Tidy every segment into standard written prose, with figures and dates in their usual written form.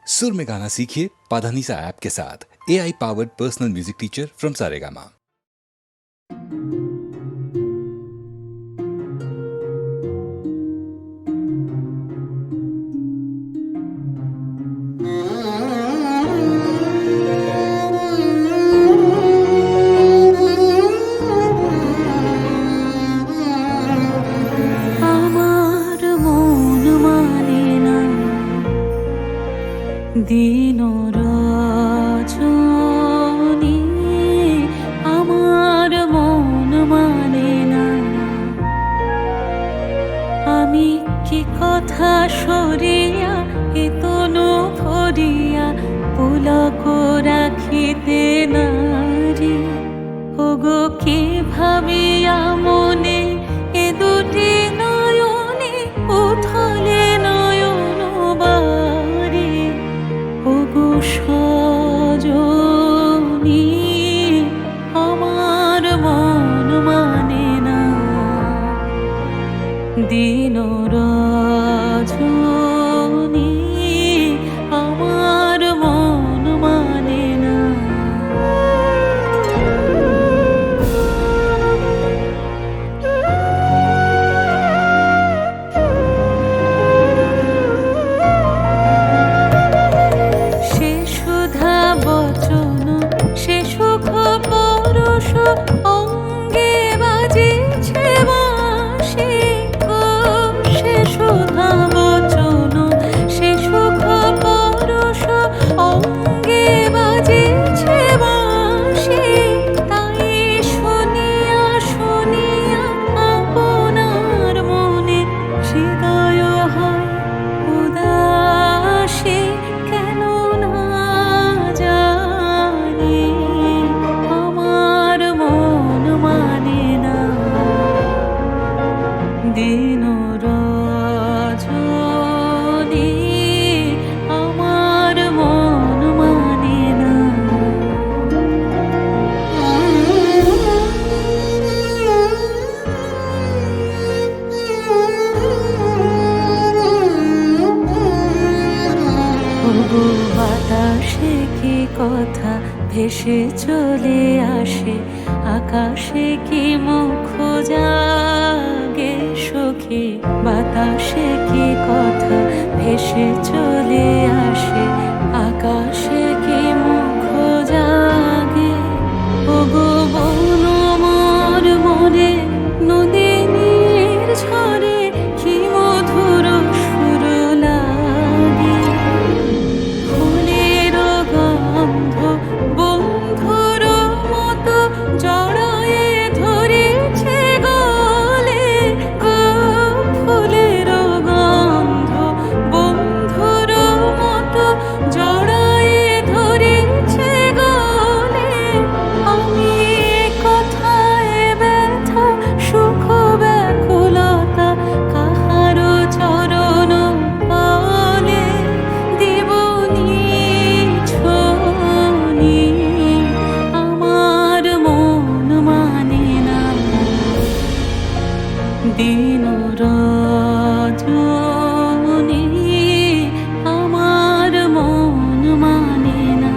सुर में गाना सीखिए पाधानीसा ऐप के साथ। AI powered personal music teacher from Saregama. দিন রজনী আমার মন মানে না, আমি কি কথা সরিয়া এ তনু ভরিয়া পুলক রাখিতে নারী। ওগো কি ভাবিয়া মনে এ দুটি নয়নে উথলে নয়ন বাড়ি। ওগো সজনী আমার মন মানে না, দিন রজনী আমার মন মানে না। সে সুধা বচন সে সুখ পরশ অঙ্গে বাজিছে বাঁশি। সে সুধা বচন সে সুখ পরশ অঙ্গে বাজিছে বাঁশি। তাই শুনিয়া শুনিয়া আপনার মনে হৃদয় হয় উদাসী। কেন না জানি আমার মন মানে না, দিন রজনী আমার মন মানে না। ওগো বাতাসে কি কথা ভেসে চলে আসে, আকাশে কি মুখ জাগে সখী। বাতাসে কি কথা ভেসে চলে আসে, আকাশে কি মুখ জাগে। ওগো বন মোর মনে নদীর ঝরে কি মধুর সুর লাগে। ফুলের গন্ধ বন্ধুর মতো জড়ায়ে ধরেছে গলে গো। ফুলের গন্ধ বন্ধুর মতো জড়ায়ে ধরেছে গলে। আমি কথায় ব্যথা সুখ ব্যাকুলতা কাহারো চরণ তলে দেবনি ছনি। আমার মন মানে না, দিন রজনী আমার মন মানে না।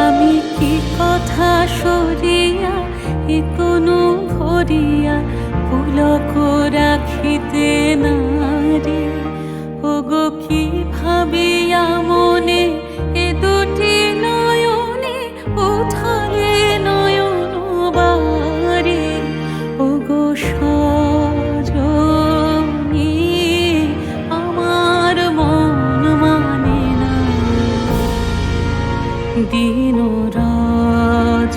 আমি কি কথা সরিয়া এ তনু ভরিয়া পুলক রাখিতে নারী। ওগো কি ভাবিয়া মনে এ দুটি নয়নে উথলে নয়ন বাড়ি। ওগো সজনী আমার মন মানে না, দিন রজনী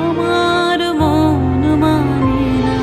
আমার মন মানে না।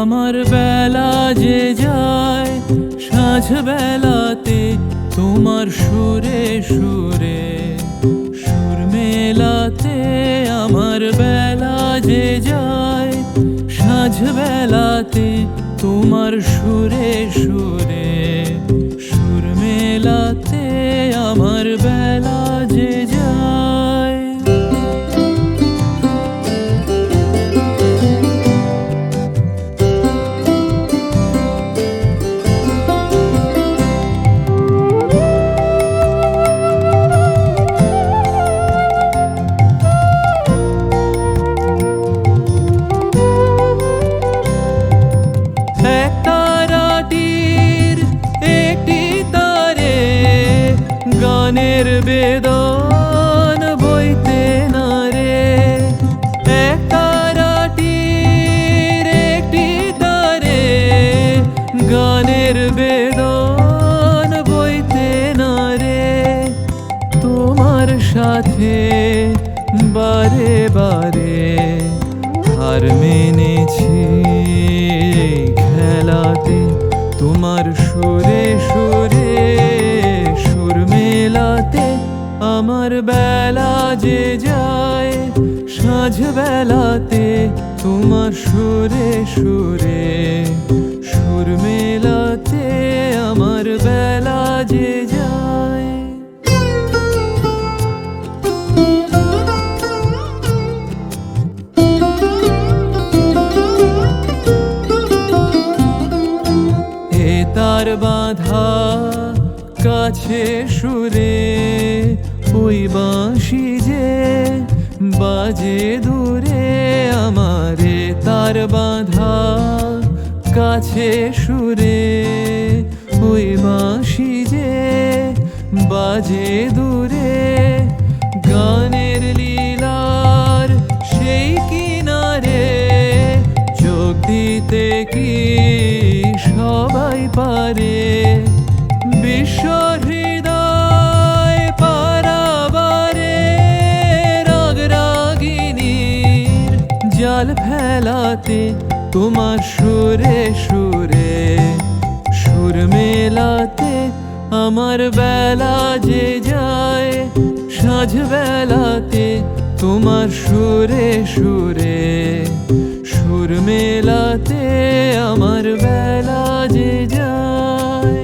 আমার বেলা যে যায় সাঁঝ বেলাতে তোমার সুরে সুরে সুর মেলাতে। আমার বেলা যে যায় সাঁঝ বেলাতে তোমার সুরে সুরে সুর মেলাতে। আমার বেলা যে যায় এক তারাটির একটি তারে গানের বেদন বইতে না রে। এক তারাটির একটি তারে গানের বেদন বইতে না রে। তোমার সাথে বারে বারে হার মেনেছি খেলাতে। তোমার সুরে সুরে সুর মেলাতে। আমার বেলা যে যায় সাঁঝ বেলাতে তোমার সুরে সুরে সুর মেলাতে। আমার বেলা যে যায় তার বাঁধা কাছে সুরে ওই বাঁশি যে বাজে দূরে। আমারে তার বাঁধা কাছে সুরে ওই বাঁশি যে বাজে দূরে। গানের লীলার সেই কিনারে যোগ দিতে কি সবাই পারে। বিশ্ব হৃদয় পারাবারে রাগ রাগিনীর জাল ফেলাতে। তোমার সুরে সুরে সুর মেলাতে। আমার বেলা যে যায় সাঁঝ বেলাতে তোমার সুরে সুরে সুর মেলাতে। আমার বেলা যে যায়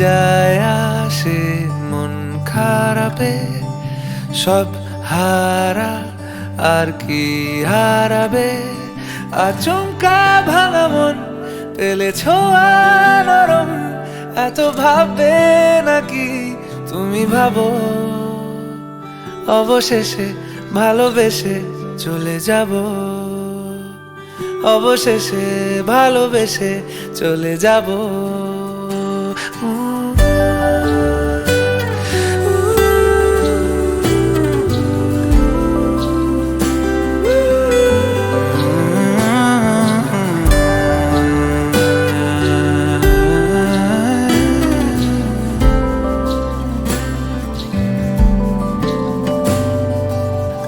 যায় আসে মন খারাপে সব হারা আর কি হারাবে। আচমকা ভাঙা মন পেলে ছোঁয়া নরম এত ভাববে নাকি তুমি ভাবো। অবশেষে ভালোবেসে চলে যাব। অবশেষে ভালোবেসে চলে যাব।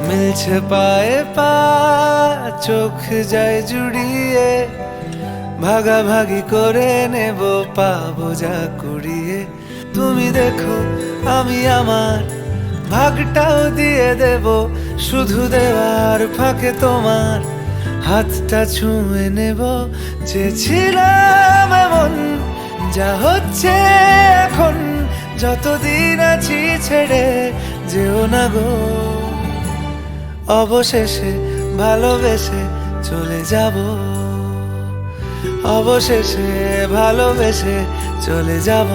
মিলছে পায়ে পা চোখ যায় জুড়িয়ে ভাগাভাগি করে নেব পাবো যা কুড়িয়ে। তুমি দেখো আমি আমার ভাগটাও দিয়ে দেব শুধু দেওয়ার ফাঁকে তোমার হাতটা ছুঁয়ে নেব। চেয়েছিলাম এমন যা হচ্ছে এখন যতদিন আছি ছেড়ে যেও না গো। অবশেষে ভালোবেসে চলে যাব। অবশেষে ভালোবেসে চলে যাব।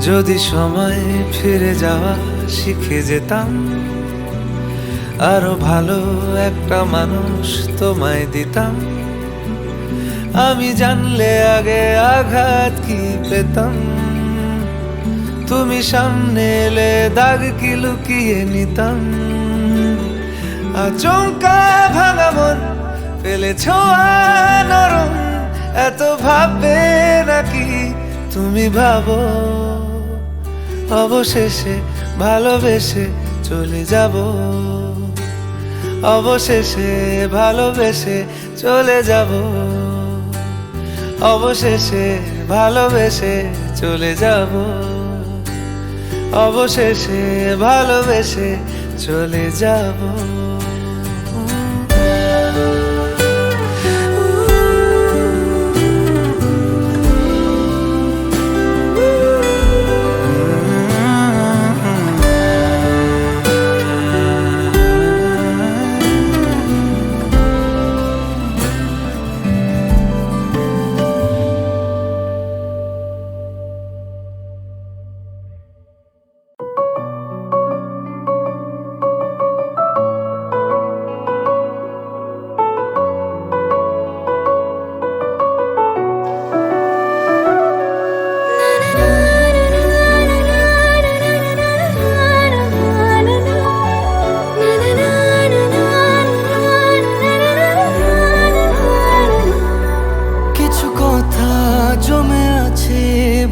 যদি সময় ফিরে যাওয়া শিখে যেতাম, আরো ভালো একটা মানুষ তোমায় দিতাম। আমি জানলে আগে আঘাত কি পেতাম, তুমি সামনে এলে দাগ কি লুকিয়ে নিতাম। আচমকা ভাঙা মন ফেলেছ নরম, এত ভাববে নাকি তুমি ভাবো। অবশেষে ভালোবেসে চলে যাব, অবশেষে ভালোবেসে চলে যাব, অবশেষে ভালোবেসে চলে যাব, অবশেষে ভালোবেসে চলে যাব।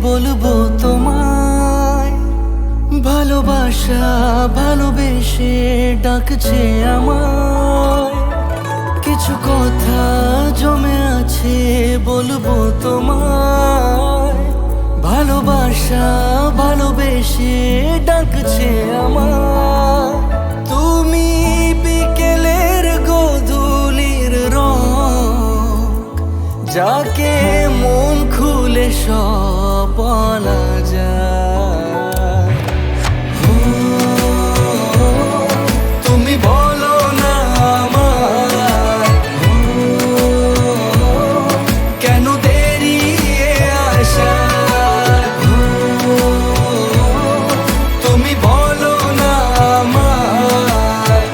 বলবো তোমায়, ভালোবাসা ভালোবেসে ডাকছে আমায়। কিছু কথা জমে আছে বলবো তোমায়, ভালোবাসা ভালোবেসে ডাকছে আমায়। তুমি বিকেলের গোধূলির রং, যাকে মন খুলে সব বলা যায়। তুমি বলো না আমায়, কেন দেরি আসা। তুমি বলো না আমায়,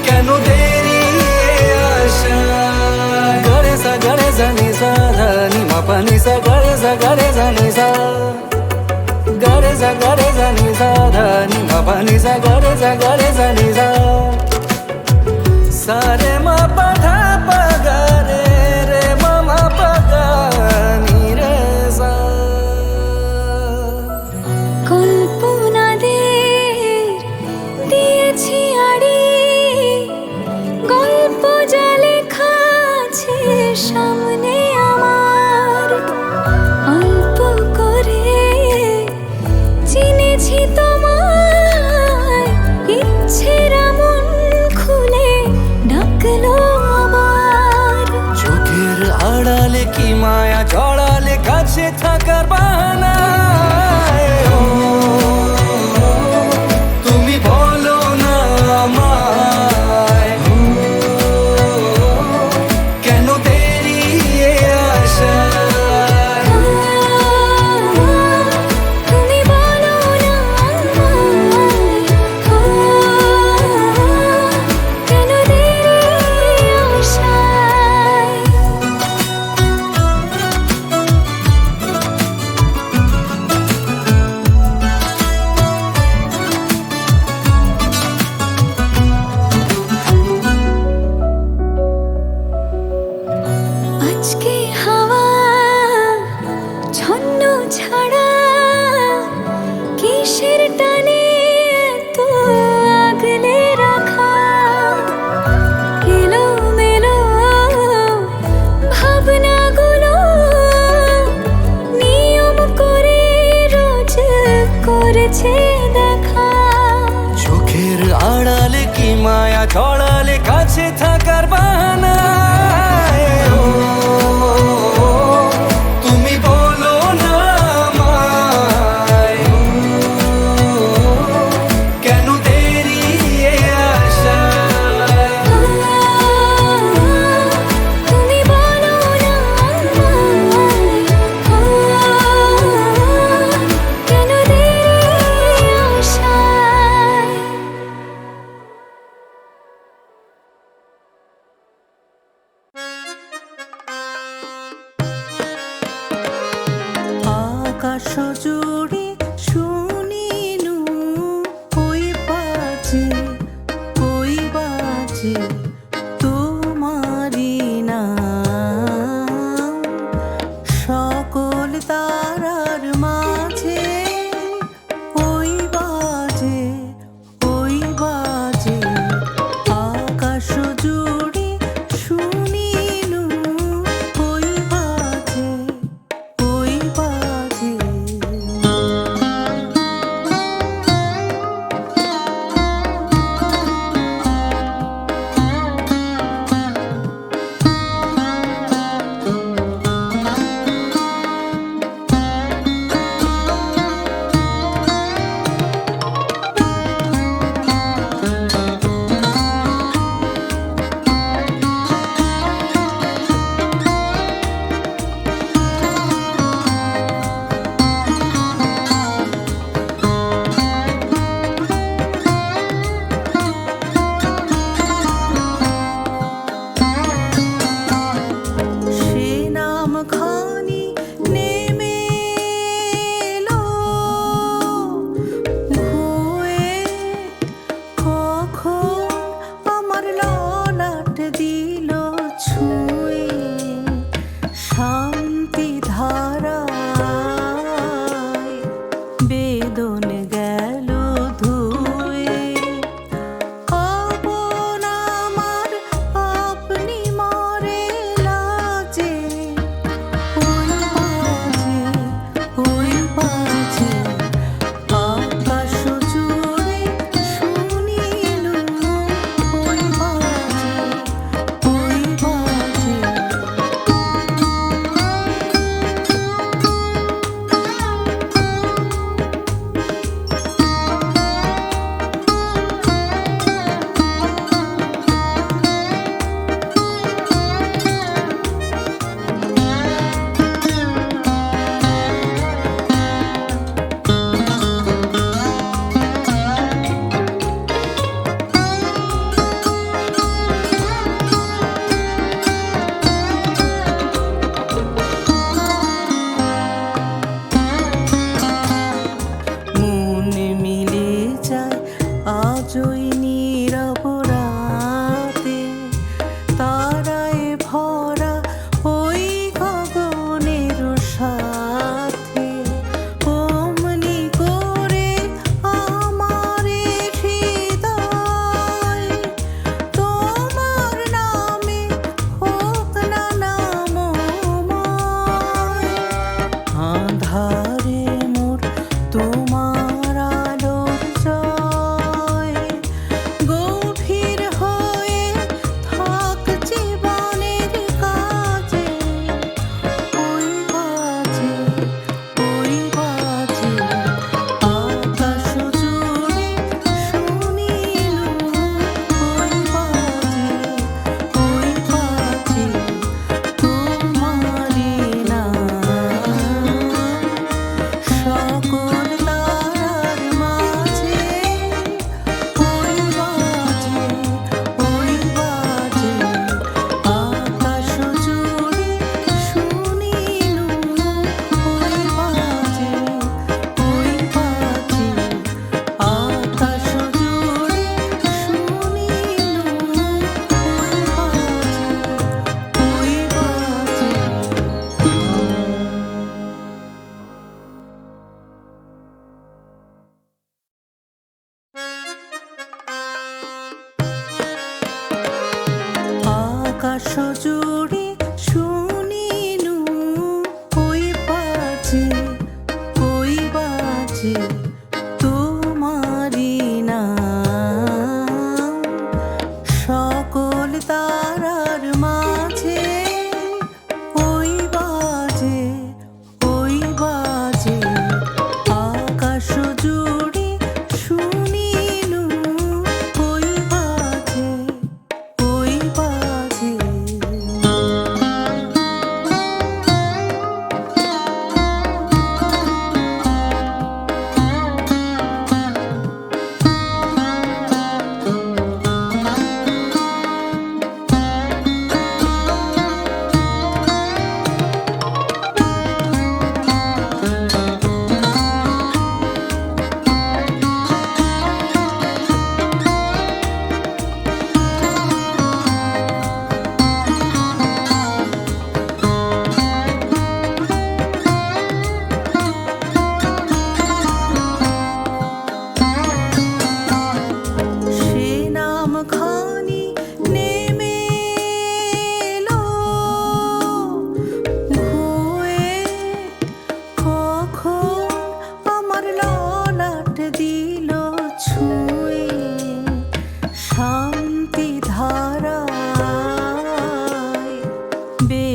কেন দেরি আসা। গরে সা নি সা ধা নি মা পা নি সা গরে সা নি সা, গরে সা নি সা ধা নি মা পা নি সা গরে সা নি সা। সা রে মা পা ধা পা গা রে মা মা পা গা নি রে সা। কল্পনাদের দিয়েছি আড়ি, গল্প যা লেখা আছে সামনে আমার। অল্প করে চিনেছি তোমায়, ইচ্ছেরা মন খুলে ডাকলো আবার। চোখের আড়ালে কি মায়া জড়ালে কাছে থাকার বাহানায়। তুমি বলো না আমায়, কেন দেরি আসা। তুমি বলো না আমায়, কেন দেরি আসায়। আকাশ জুড়ে শুনিনু ওই বাজে তোমারি নাম সকল তারার মাঝে ওই বাজে আকাশ জুড়ে শুনিনু ওই বাজে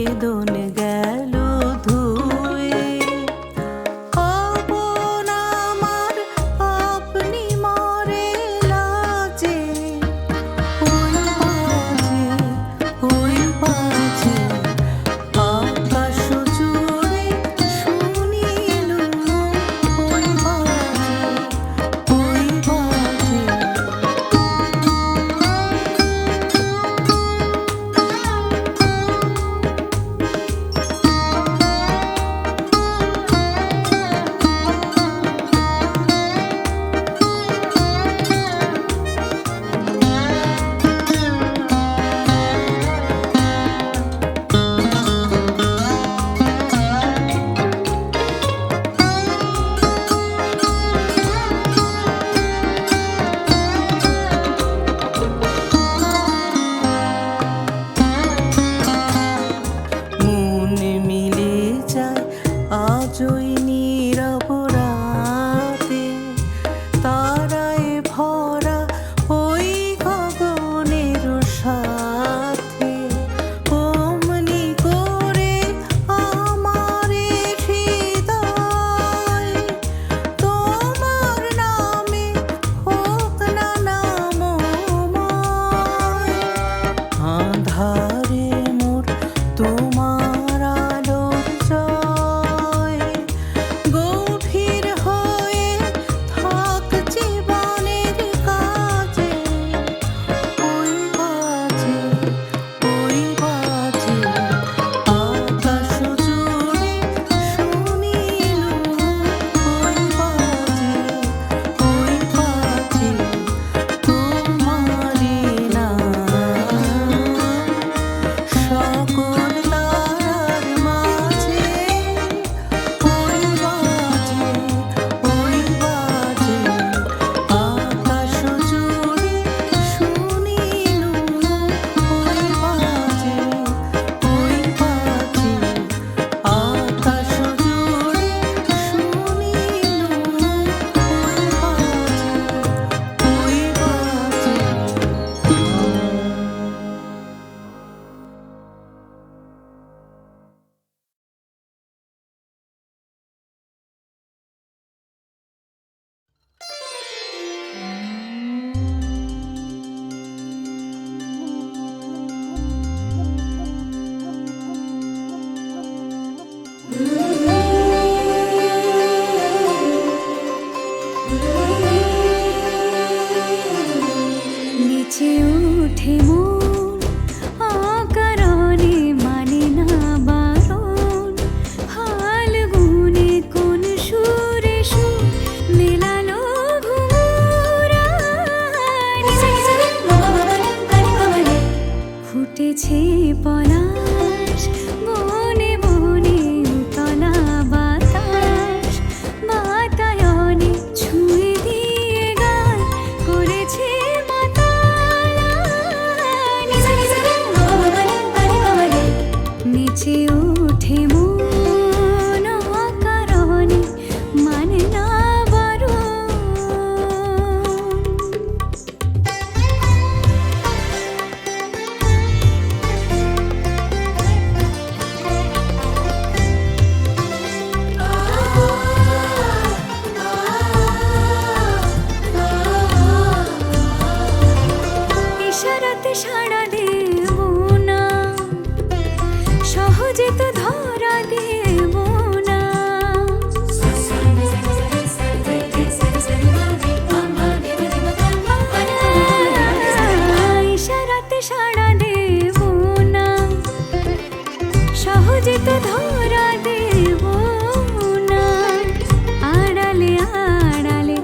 বেদন গেল ধুয়ে আপন আমার আপনি মরে লাজে ওই বাজে আকাশ জুড়ে শুনিলু ওই বাজে মন মিলে যায় আজই নীরব রাতে তারায় ভরা ওই গগনের সাথে অমনি করে আমার হৃদয় তোমার নামে হোক না নামময় আঁধারে মোর তোমার আলোর জয় গভীর হয়ে থাক জীবনের কাজে ওই বাজে আকাশ জুড়ে শুনিলু ওই বাজে তোমারি নাম সকল তারার মাঝে ওই বাজে আকাশ জুড়ে শুনিলু ওই বাজে আকাশ জুড়ে শুনিলু ওই বাজে নিচে উঠে মন অকারণে মানে না বারণ ফাল্গুনে কোন সুরে সুর মেলালো ঘুমরা ফুটেছে পলাশ বনে বনে উতলা বাতাস বাতায়নে ছুঁয়ে দিয়ে গান করেছে মাতালা নিচে উঠে মন অকারণে মানে না বারণ ইশারাতে সাড়া দেব না সহজে তো ধরা দেব না ইশারাতে সাড়া দেব না সহজে তো ধরা দেব না আড়ালে আড়ালে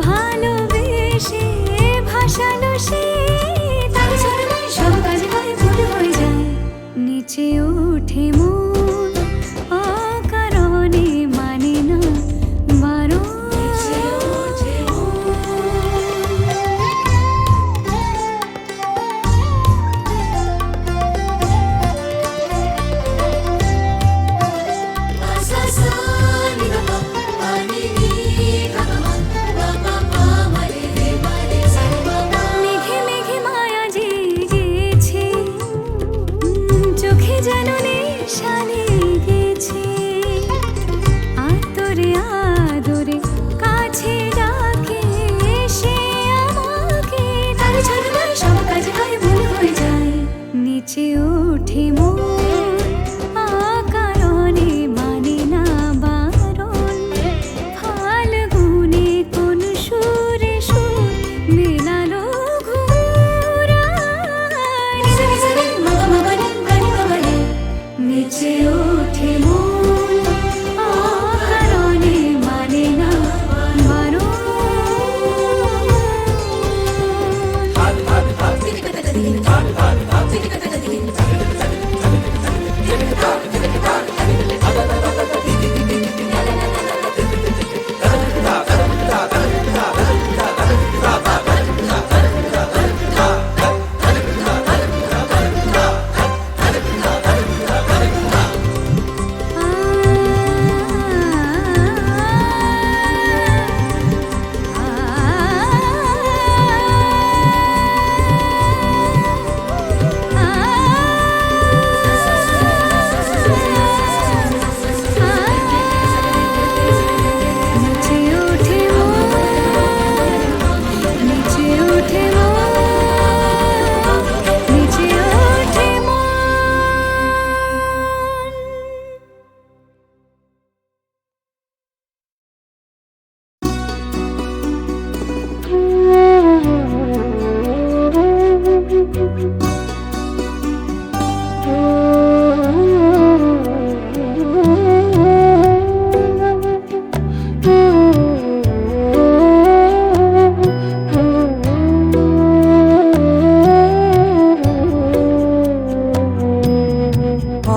ভালোবেসে ভাসালো সে তাই সব কাজে গায়ে ফুটে পড়ে যায় নিচে উঠে মন অকারণে মানে না বারণ নেশা লেগেছে আদরে আদরে কাছে ডাকে সে আমাকে তার ছলনায় সব কাজ হয় ভুল হয়ে যায় নিচে ওঠে মন আকারণে মানে না বারণ ফাল্গুনে কোন সুরে সুর মেলালো ঘুরায় নিচে ওঠে মন আকারণে মানে না বারণ নিচে ওঠে মন নিচে ওঠে মন নিচে ওঠে মন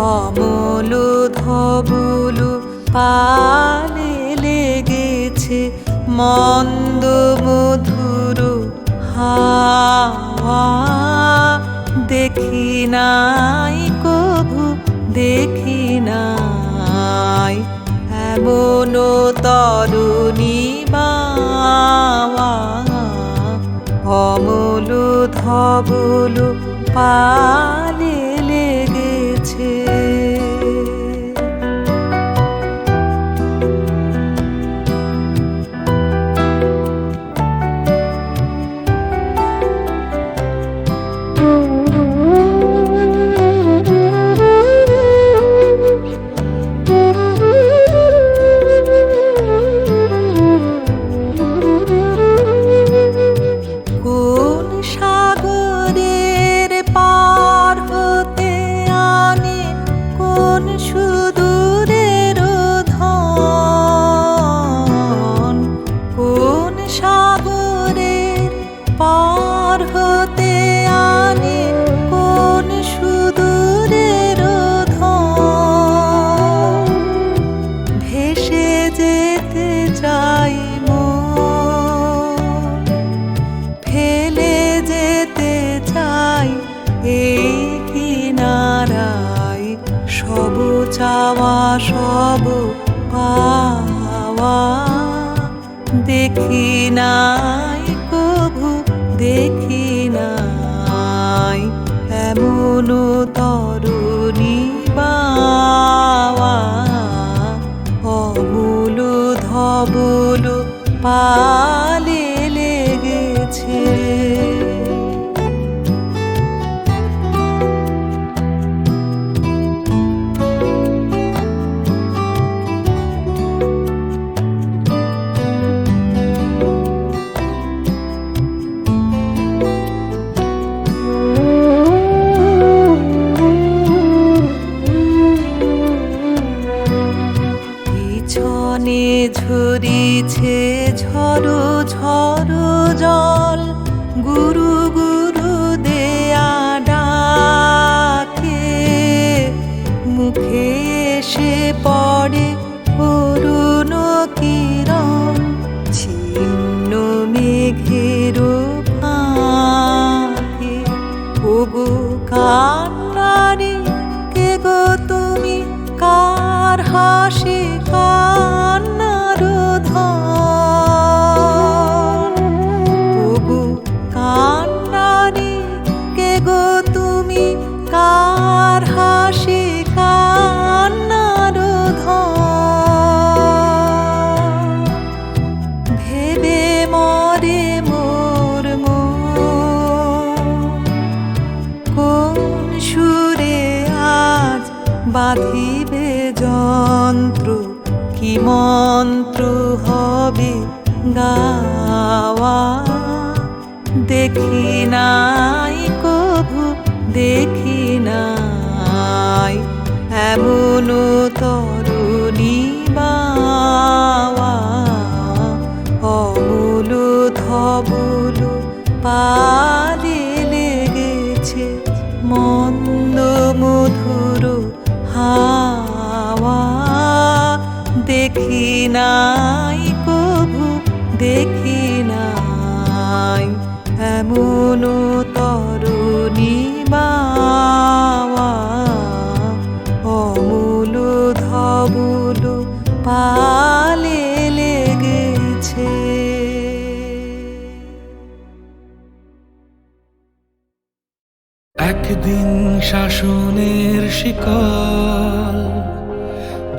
অমল ধবল পালে লেগেছে মন্দ মধুর হাওয়া দেখি নাই কভু দেখি নাই এমন তরুণী বাওয়া অমল ধবল পালে লেগেছে কোন সাগরের পার হতে আনে কোন সুদূরের ধন কোন সাগরের পার হতে আনে কোন সুদূরের ধন ভেসে যেতে চাই মন ফেলে যেতে চাই এই কিনারায় সব চাওয়া সব পাওয়া দেখি নাই কভু দেখি নাই এমন তরুণী বাওয়া অমূল ধবল পালে লেগেছে পিছনে ঝরিছে ঝড়ো ঝড়ো জল গুরু গুরু দেয়া ডাকে মুখে এসে পড়ে অরুণ কিরণ ছিন্ন মেঘের ফাঁকে ওগো কান্নারে কে গো তুমি কার হাসি কান্নার ধন ওগো কান্নারে কে গো তুমি কার হাসি কান্নার বাঁধিবে যন্ত্র, কি মন্ত্র হবে গাওয়া। দেখি নাই কভু, দেখি নাই এমন তরুণী বাওয়া। অমূল ধবল পালে লেগেছে মন্দ মধুর হাওয়া। দেখি নাই কভু, দেখি নাই এমন তরুণী বাওয়া। অমূল ধবল পালে লেগেছে। একদিন শাসনের শিকল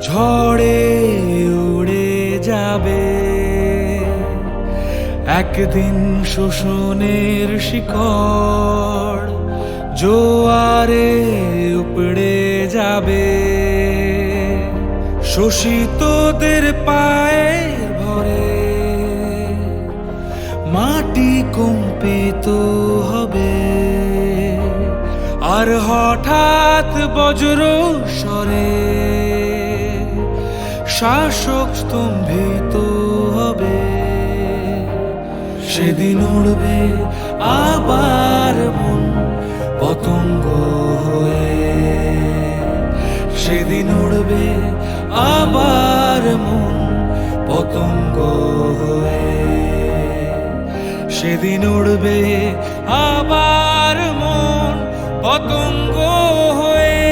ঝড়ে উড়ে যাবে, একদিন শোষণের শিকড় জোয়ারে উপড়ে যাবে। শোষিতদের পায়ের ভরে মাটি কম্পিত হবে, আর হঠাৎ বজ্র স্বরে শাসক স্তম্ভিত হবে। সেদিন উড়বে আবার মন পতঙ্গ হয়ে, সেদিন উড়বে আবার মন পতঙ্গ হয়ে। সেদিন উড়বে আবার মন পতঙ্গ হয়ে,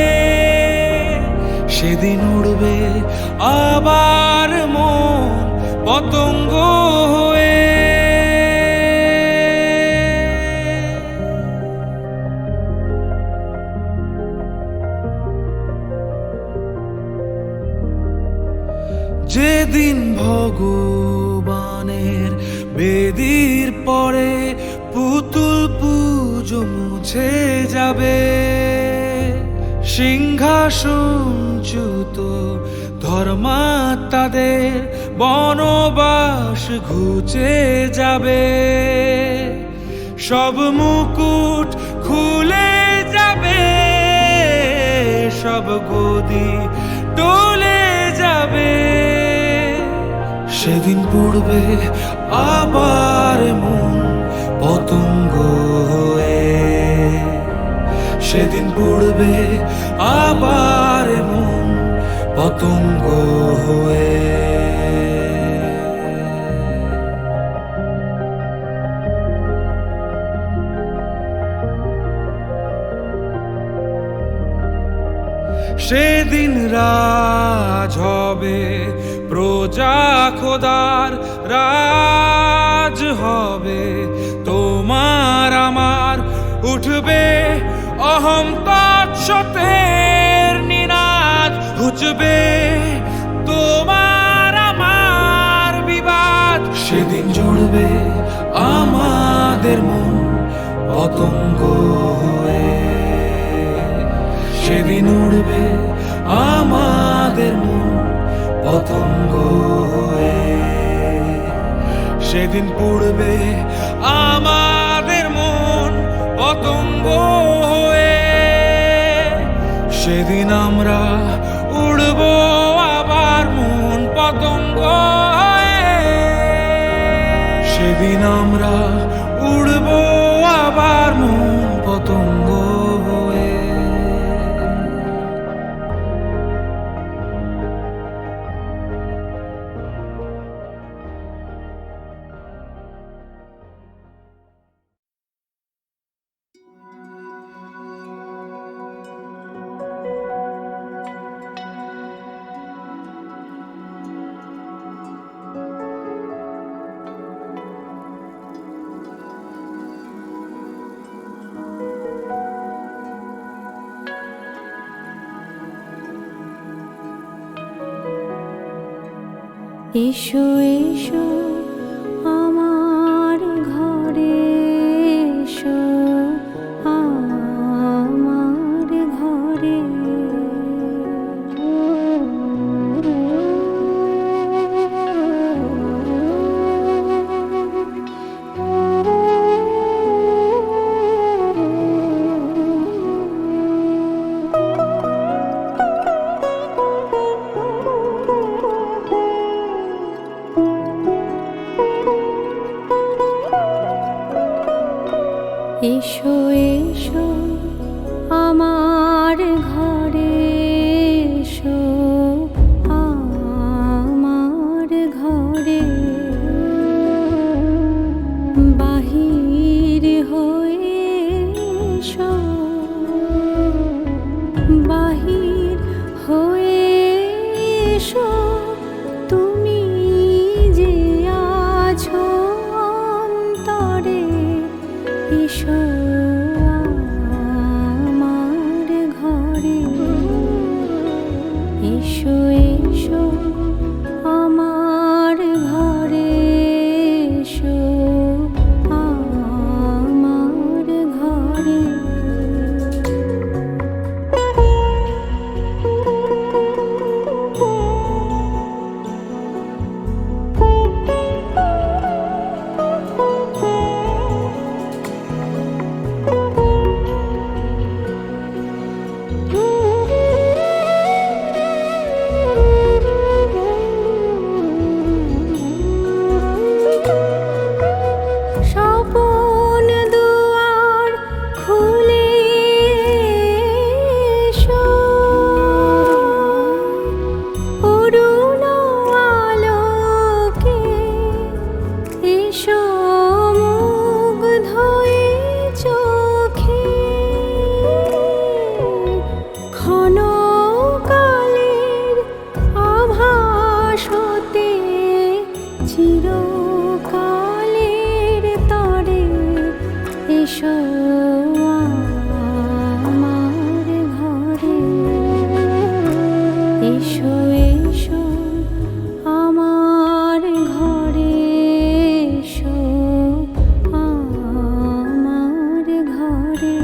সেদিন উড়বে আবার মন পতঙ্গ হয়ে। যেদিন ভগবানের বেদির পরে পুতুল পুজো মুছে যাবে, সিংহাসনচ্যুত ধর্মাত্মাদের বনবাস ঘুচে যাবে। সব মুকুট খুলে যাবে, সব গদি টলে যাবে। সেদিন পড়বে আবার মন পতঙ্গ হয়ে, সেদিন পড়বে আবার মন পতঙ্গ হয়ে। সেদিন রাজ হবে প্রজা খোদার, রাজ হবে তোমার আমার। উঠবে অহম তৎসতের নিনাদ, ঘুচবে তোমার আমার বিবাদ। সেদিন জুড়বে আমাদের মন পতঙ্গ হয়ে, সেদিন উড়বে আমাদের মন পতঙ্গ হয়ে। সেদিন পড়বে আমাদের মন পতঙ্গ হয়ে, সেদিন আমরা উড়ব আবার মন পতঙ্গ হয়ে। সেদিন আমরা উড়ব আবার মন পতঙ্গ হয়ে। এসো এসো আমার ঘরে, এসো আমার ঘরে। এসো তুমি যে আছো অন্তরে, এসো আমার ঘরে, এসো এসো আমার ঘরে, এসো আমার ঘরে। স্বপন দুয়ার খুলে এসো, অরুণ আলোকে এসো মুগ্ধ এ চোখে, ক্ষণকালের আভাস হতে চিরকালের তরে, এসো আমার ঘরে, এসো এসো আমার ঘরে, এসো আমার ঘরে।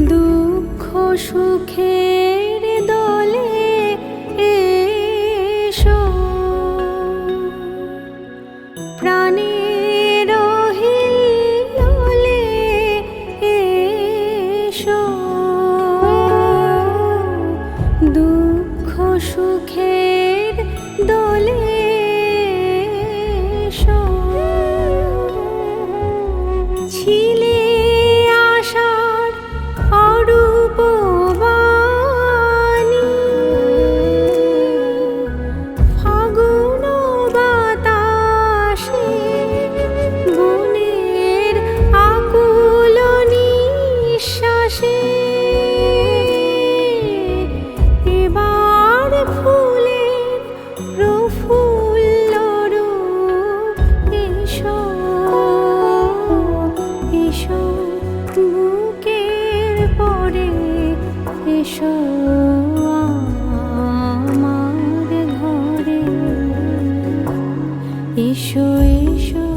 দুঃখ সুখের দলে এসো, প্রাণের হিলোলে এসো, দুঃখ সুখের দলে এসো, ছিলে আশার অরূপ বাণী, ফাগুন বাতাসে বনের আকুল নিঃশ্বাসে, এবার ফুলের প্রফুল্ল রূপ এসো, এসো বুকের পরে, এসো আমার ঘরে, এসো এসো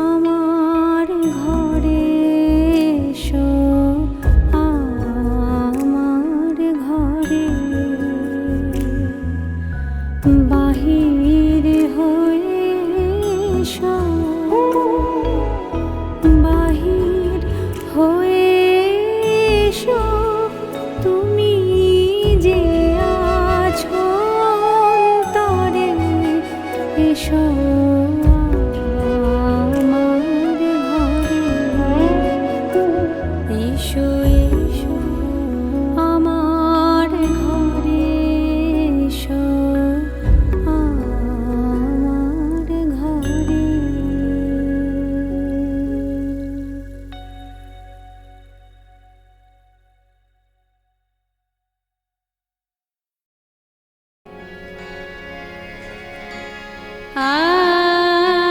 আমার ঘরে, এসো আমার ঘরে। বাহির হয়ে এসো, বাহির হয়ে এসো তুমি যে আছো অন্তরে, এসো আমার ঘরে, এসো এসো আমার ঘরে, এসো আমার ঘরে। আ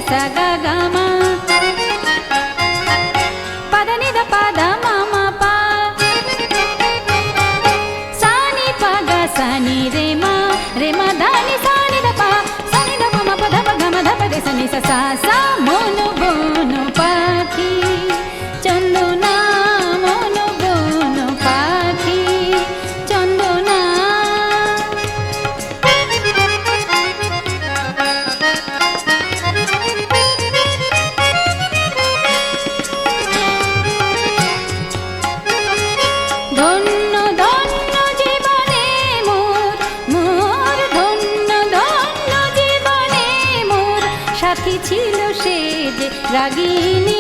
সা গা গা মা পাদা নি দা পাদা মা মা পা সা নি পা গা সা নি রে মা দা নি সা নি দা পা সা নি দা পা মা পা ধা পা গা মা ধা পা রে সা নি সা সা সা মনো বনো পাখি চন্দনা মনো বনো পাখি চন্দনা ধন্য ধন্য জীবনে মোর মোর ধন্য ধন্য জীবনে মোর সাথী ছিল সে যে রাগিনী